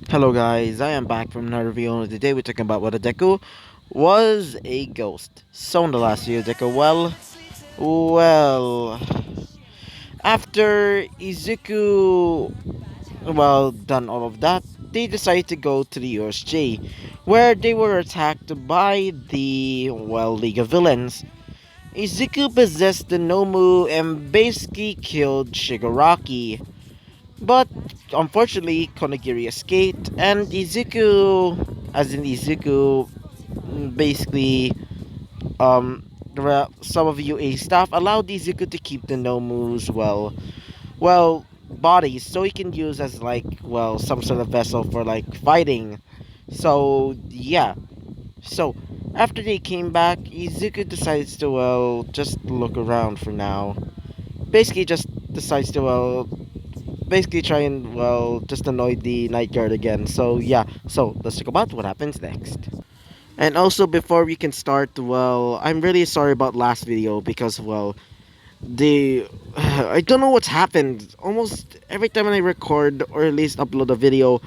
Hello guys, I am back from another video and today we're talking about what a deku was a ghost. So in the last video deku, well, after Izuku, done all of that, they decided to go to the USJ, where they were attacked by the, League of Villains. Izuku possessed the Nomu and basically killed Shigaraki. But unfortunately, Konagiri escaped, and Izuku, basically, some of UA staff allowed Izuku to keep the Nomu's, bodies, so he can use as, some sort of vessel for, fighting. So, yeah. So, after they came back, Izuku decides to, just look around for now. Basically, just decides to, basically try and just annoy the night guard again. So yeah, so let's talk about what happens next. And also before we can start, I'm really sorry about last video because the I don't know what's happened. Almost every time I record or at least upload a video,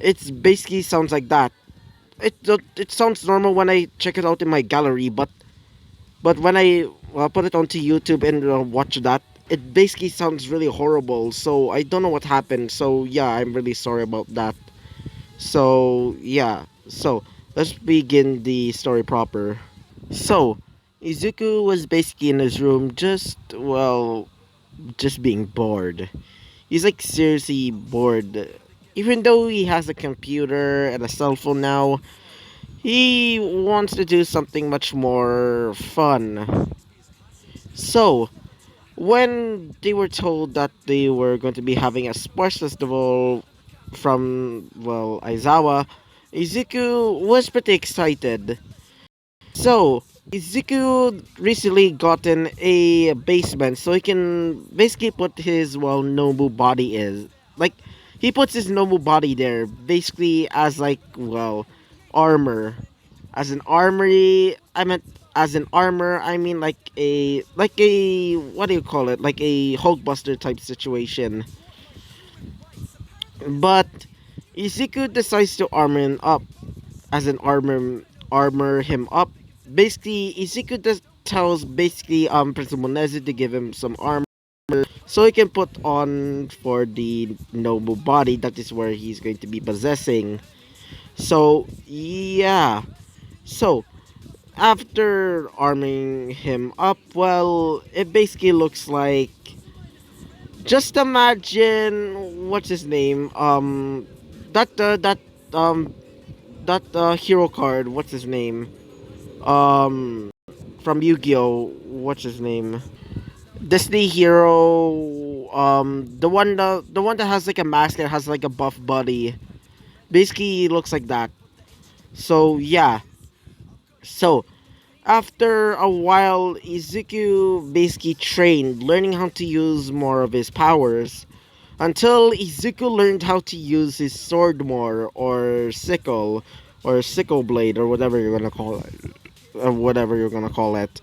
it's basically sounds like that. It sounds normal when I check it out in my gallery, but when I put it onto YouTube and watch that, it basically sounds really horrible. So I don't know what happened. So yeah, I'm really sorry about that. So yeah, so let's begin the story proper. So Izuku was basically in his room, just being bored. He's like seriously bored. Even though he has a computer and a cell phone now, he wants to do something much more fun. So, when they were told that they were going to be having a sports festival from, Aizawa, Izuku was pretty excited. So, Izuku recently gotten a basement so he can basically put his, Nobu body is. Like, he puts his Nobu body there, basically as, armor. As an armory, I meant as an armor, I mean what do you call it? Like a Hulkbuster type situation. But Izuku decides to armor him up as an armor him up. Basically, Izuku just tells basically Prince Monezi to give him some armor so he can put on for the noble body that is where he's going to be possessing. So yeah. So after arming him up, it basically looks like, just imagine what's his name, that um that hero card, what's his name, um from Yu-Gi-Oh, what's his name, Disney hero, the one that has like a mask that has like a buff body, basically he looks like that. So yeah, so after a while, Izuku basically trained, learning how to use more of his powers, until Izuku learned how to use his sword more, or sickle blade, or whatever you're gonna call it,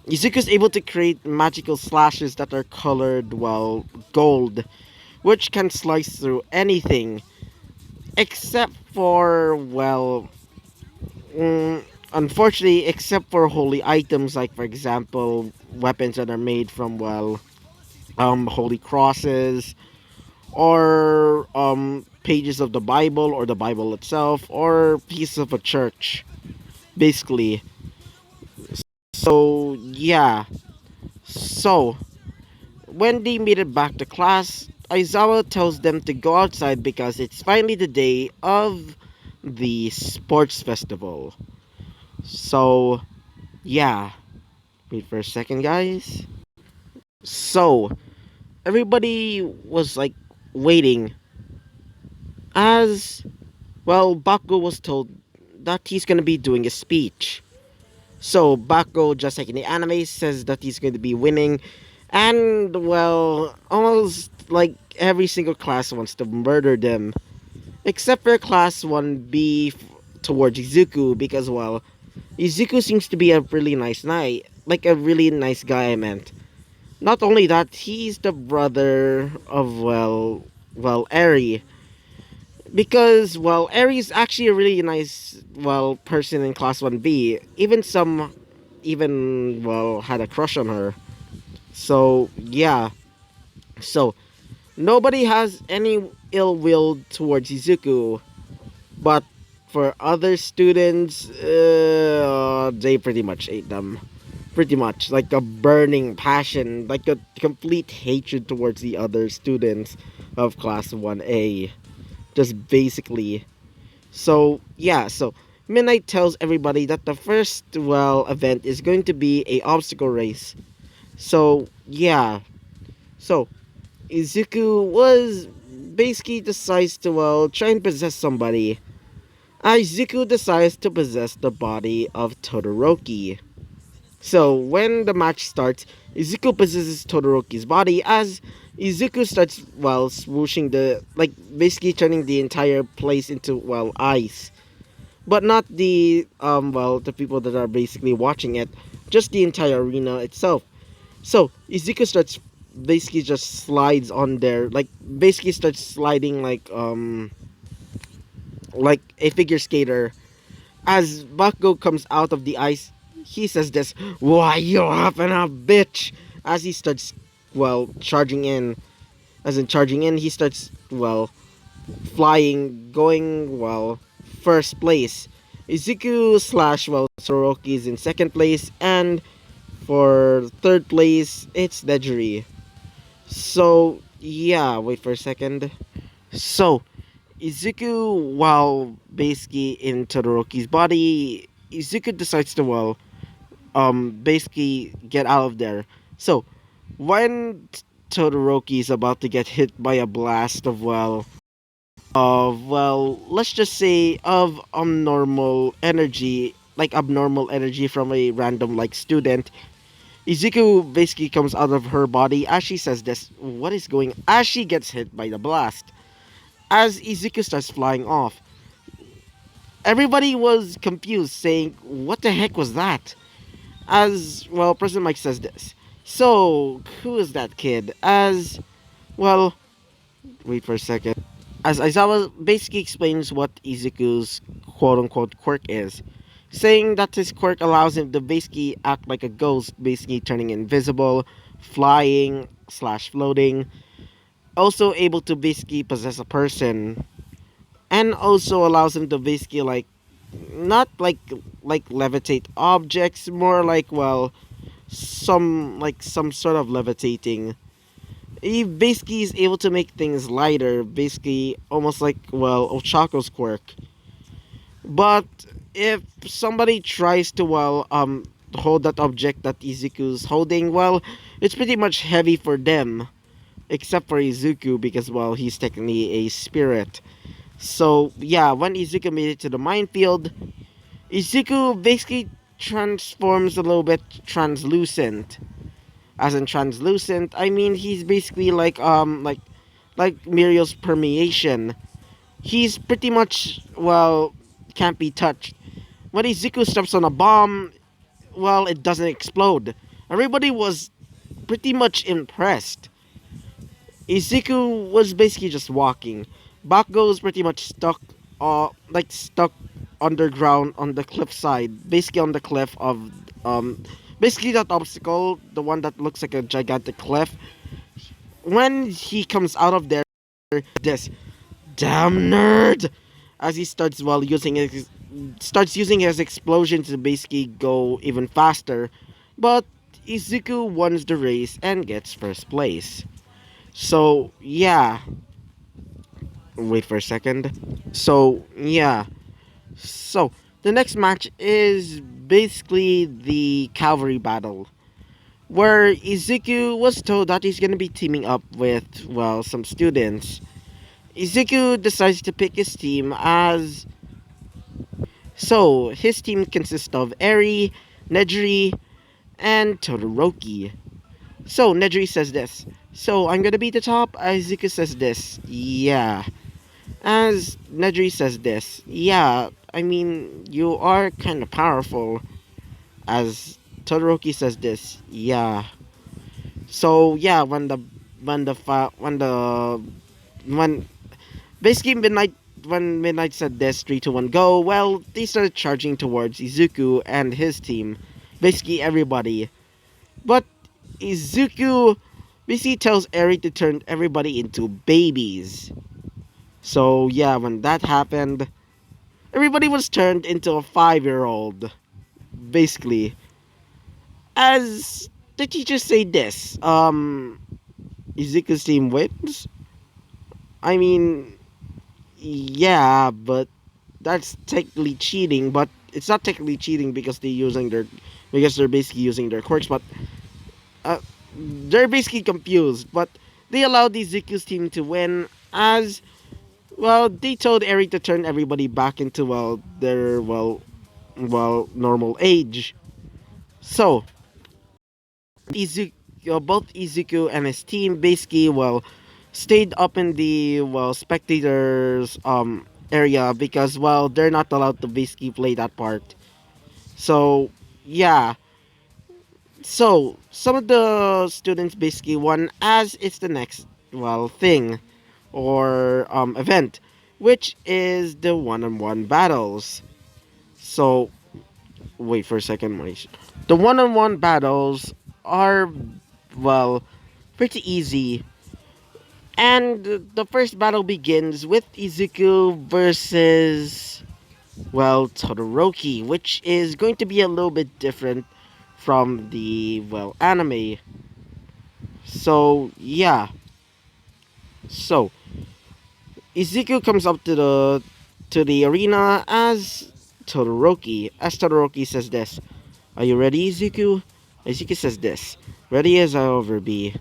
Izuku's able to create magical slashes that are colored, gold, which can slice through anything, except for, Mm, unfortunately, except for holy items, like for example, weapons that are made from, holy crosses, or pages of the Bible, or the Bible itself, or pieces of a church, basically. So yeah. So when they made it back to class, Aizawa tells them to go outside because it's finally the day of the sports festival. So yeah. Wait for a second, guys. So, everybody was like waiting as, Bakugo was told that he's gonna be doing a speech. So, Bakugo, just like in the anime, says that he's going to be winning, and, almost like every single class wants to murder them, except for class 1B towards Izuku, because, Izuku seems to be a really nice guy. Like, a really nice guy, I meant. Not only that, he's the brother of, Eri. Because, well, Aries actually a really nice, well, person in class 1B. Even some, even, well, had a crush on her. So, yeah. So, nobody has any ill will towards Izuku. But for other students, they pretty much hate them. Pretty much. Like a burning passion. Like a complete hatred towards the other students of class 1A. Just basically. So yeah, so Midnight tells everybody that the first well event is going to be a obstacle race. So yeah, so Izuku was basically decides to well try and possess somebody. Izuku decides to possess the body of Todoroki. So when the match starts, Izuku possesses Todoroki's body as Izuku starts well swooshing the like basically turning the entire place into well ice, but not the well the people that are basically watching it, just the entire arena itself. So Izuku starts basically just slides on there, like basically starts sliding like a figure skater. As Bakugo comes out of the ice, he says this, "Why you hopping up, bitch?" As he starts well charging in, as in charging in, he starts well flying, going well first place. Izuku slash well Soroki is in second place, and for third place it's Dejiri. So yeah, wait for a second. So Izuku, while basically in Todoroki's body, Izuku decides to well basically get out of there. So when Todoroki is about to get hit by a blast of well let's just say of abnormal energy from a random like student, Izuku basically comes out of her body as she says this, what is going, as she gets hit by the blast. As Izuku starts flying off, everybody was confused saying what the heck was that. As well President Mike says this, so who is that kid? As well, wait for a second. As Aizawa basically explains what Izuku's quote unquote quirk is, saying that his quirk allows him to basically act like a ghost, basically turning invisible, flying slash floating, also able to basically possess a person, and also allows him to basically like not like levitate objects, more like well some sort of levitating. He basically is able to make things lighter, basically almost like well Ochako's quirk. But if somebody tries to well hold that object that Izuku's holding, well it's pretty much heavy for them, except for Izuku because well he's technically a spirit. So yeah, when Izuku made it to the minefield, Izuku basically transforms a little bit translucent. As in translucent, I mean he's basically like Muriel's permeation. He's pretty much well can't be touched. When Izuku steps on a bomb, well it doesn't explode. Everybody was pretty much impressed. Izuku was basically just walking. Bakugo was pretty much stuck stuck underground on the cliffside, basically on the cliff of basically that obstacle, the one that looks like a gigantic cliff. When he comes out of there, this damn nerd, as he starts well using his explosion to basically go even faster, but Izuku wins the race and gets first place. So yeah, wait for a second. So yeah, so the next match is basically the cavalry battle, where Izuku was told that he's gonna be teaming up with well some students. Izuku decides to pick his team as so his team consists of Eri, Nejiri, and Todoroki. So Nejiri says this. So I'm gonna be the top. Izuku says this. Yeah. As Nedry says this, yeah, I mean, you are kind of powerful. As Todoroki says this, yeah. So yeah, when basically Midnight when Midnight said this, 3, 2, 1, go, well, they started charging towards Izuku and his team. Basically everybody. But Izuku basically tells Eri to turn everybody into babies. So yeah, when that happened, everybody was turned into a 5-year-old. Basically. As the teachers say this, Izuku's team wins? I mean, yeah, but that's technically cheating, but it's not technically cheating because they're basically using their quirks, but uh, they're basically confused. But they allowed the Ziku's team to win as well. They told Eric to turn everybody back into their normal age. So Izuku, both Izuku and his team basically stayed up in the spectators area because they're not allowed to basically play that part. So yeah, so some of the students basically won as it's the next thing or event, which is the one-on-one battles. So wait for a second, Maurice. The one-on-one battles are well pretty easy. And the first battle begins with Izuku versus Todoroki, which is going to be a little bit different from the anime. So yeah. So Izuku comes up to the arena as Todoroki. As Todoroki says this. Are you ready, Izuku? Izuku says this. Ready as I'll ever be.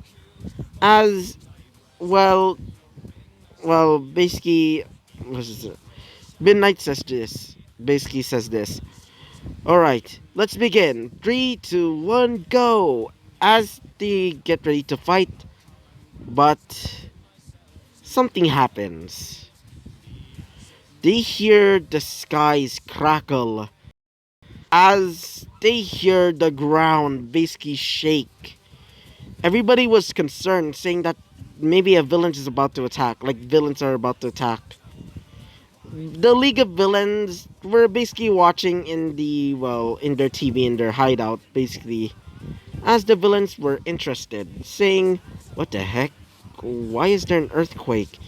As well basically Midnight says this. Basically says this. Alright, let's begin. 3, 2, 1, go! As they get ready to fight, but something happens. They hear the skies crackle as they hear the ground basically shake. Everybody was concerned, saying that maybe a villain is about to attack, like villains are about to attack. The League of Villains were basically watching in in their TV in their hideout, basically, as the villains were interested, saying, "What the heck? Why is there an earthquake?"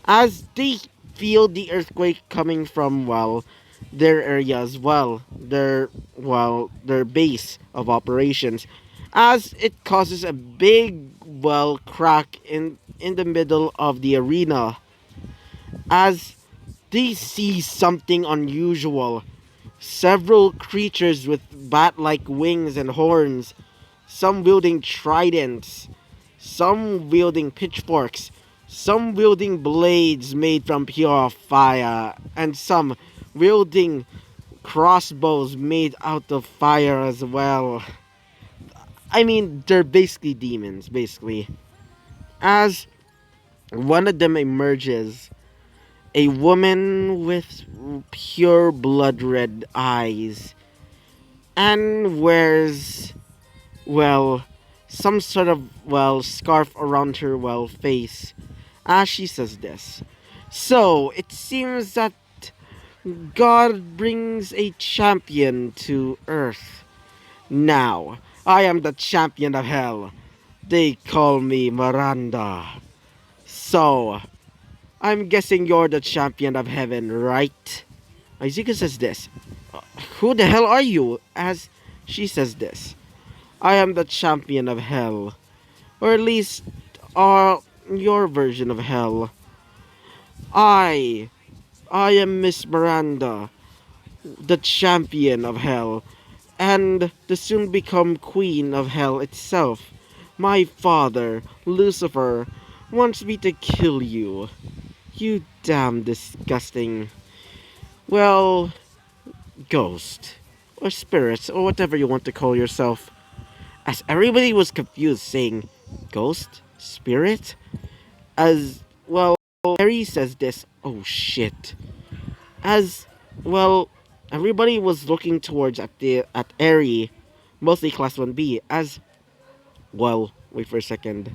As they feel the earthquake coming from their area as well, their base of operations, as it causes a big crack in the middle of the arena, as they see something unusual. Several creatures with bat-like wings and horns, some wielding tridents, some wielding pitchforks, some wielding blades made from pure fire, and some wielding crossbows made out of fire as well. I mean, they're basically demons, basically. As one of them emerges, a woman with pure blood red eyes and wears, well, some sort of, scarf around her, face, as she says this. So, it seems that God brings a champion to Earth. Now, I am the champion of hell. They call me Miranda. So, I'm guessing you're the champion of heaven, right? Izuku says this. Who the hell are you? As she says this. I am the champion of hell. Or at least, your version of hell. I am Miss Miranda, the champion of hell, and the soon become queen of hell itself. My father, Lucifer, wants me to kill you. You damn disgusting, well, ghost, or spirits, or whatever you want to call yourself. As everybody was confused, saying, ghost? Spirit? As, Harry says this, oh shit. As, everybody was looking towards at Eri, mostly Class 1B, wait for a second.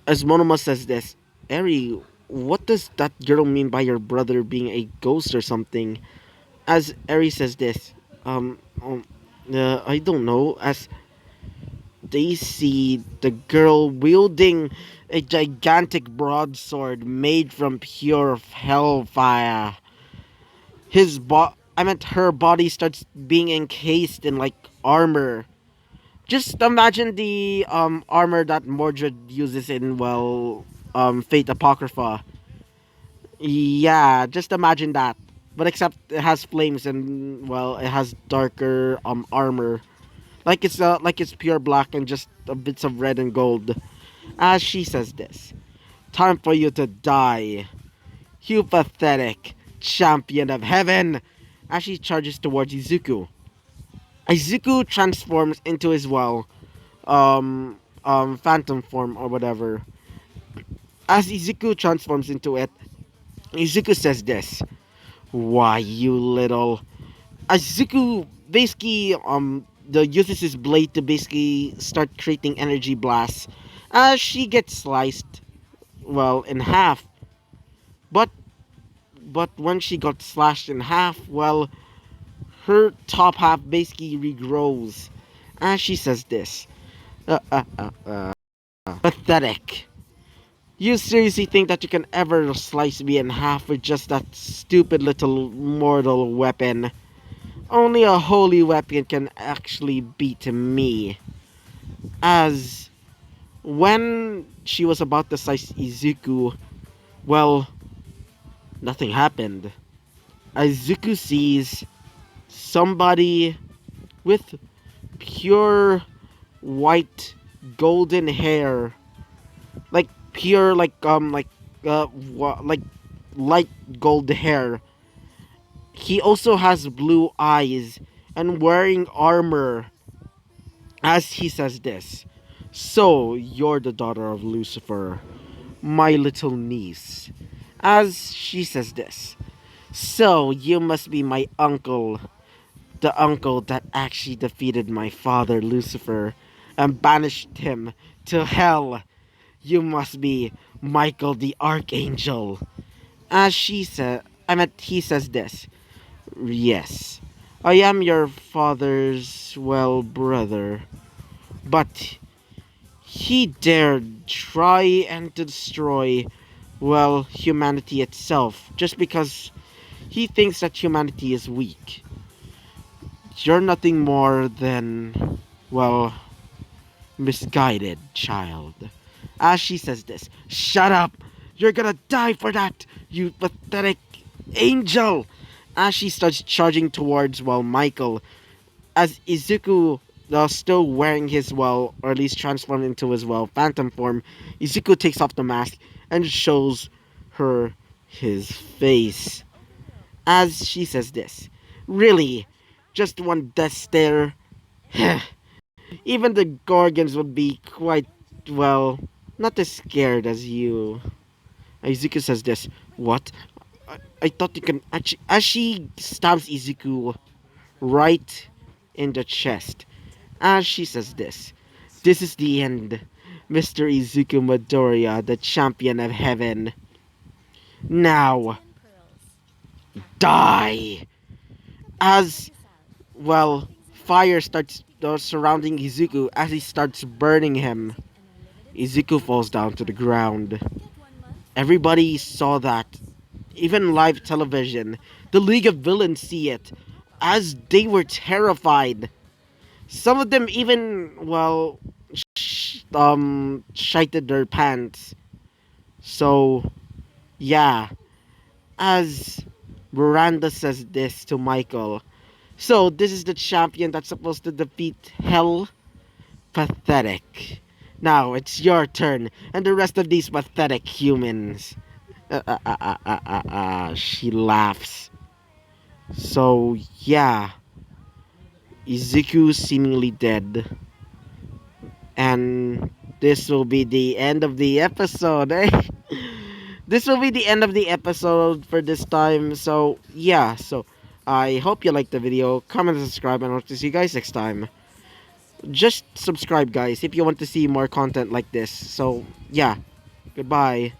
As Monoma says this, Eri, what does that girl mean by your brother being a ghost or something? As Eri says this, um, um I don't know. As they see the girl wielding a gigantic broadsword made from pure hellfire. Her body starts being encased in like armor. Just imagine the armor that Mordred uses in Fate Apocrypha. Yeah, just imagine that. But except it has flames and it has darker armor. Like it's pure black and just a bits of red and gold. As she says this, time for you to die, you pathetic champion of heaven. As she charges towards Izuku, Izuku transforms into his phantom form or whatever. As Izuku transforms into it, Izuku says this: "Why, you little..." Izuku basically uses his blade to basically start creating energy blasts. As she gets sliced in half, but when she got slashed in half, her top half basically regrows. As she says this, pathetic. You seriously think that you can ever slice me in half with just that stupid little mortal weapon? Only a holy weapon can actually beat me. As when she was about to slice Izuku, well, nothing happened. Izuku sees somebody with pure white golden hair, like pure like light gold hair. He also has blue eyes and wearing armor. As he says this, "So you're the daughter of Lucifer, my little niece." As she says this, "So you must be my uncle, the uncle that actually defeated my father Lucifer and banished him to hell. You must be Michael the Archangel." As he says this, "Yes, I am your father's, brother. But he dared try and to destroy, humanity itself just because he thinks that humanity is weak. You're nothing more than, misguided child." As she says this, "Shut up! You're gonna die for that, you pathetic angel!" As she starts charging towards, Michael, as Izuku, still wearing his, or at least transformed into his, phantom form, Izuku takes off the mask and shows her his face. As she says this, "Really? Just one death stare?" Even the Gorgons would be quite, not as scared as you." Izuku says this, "What? I thought you can..." As she stabs Izuku right in the chest. As she says this, "This is the end, Mr. Izuku Midoriya, the champion of heaven. Now, die!" As, fire starts surrounding Izuku as he starts burning him. Izuku falls down to the ground. Everybody saw that. Even live television. The League of Villains see it. As they were terrified. Some of them even, shited their pants. So, yeah. As Miranda says this to Michael, "So, this is the champion that's supposed to defeat Hell? Pathetic. Now, it's your turn, and the rest of these pathetic humans." She laughs. So, yeah. Izuku seemingly dead. And this will be the end of the episode, eh? This will be the end of the episode for this time. So, yeah. So, I hope you liked the video. Comment and subscribe, and I hope to see you guys next time. Just subscribe, guys, if you want to see more content like this. So, yeah. Goodbye.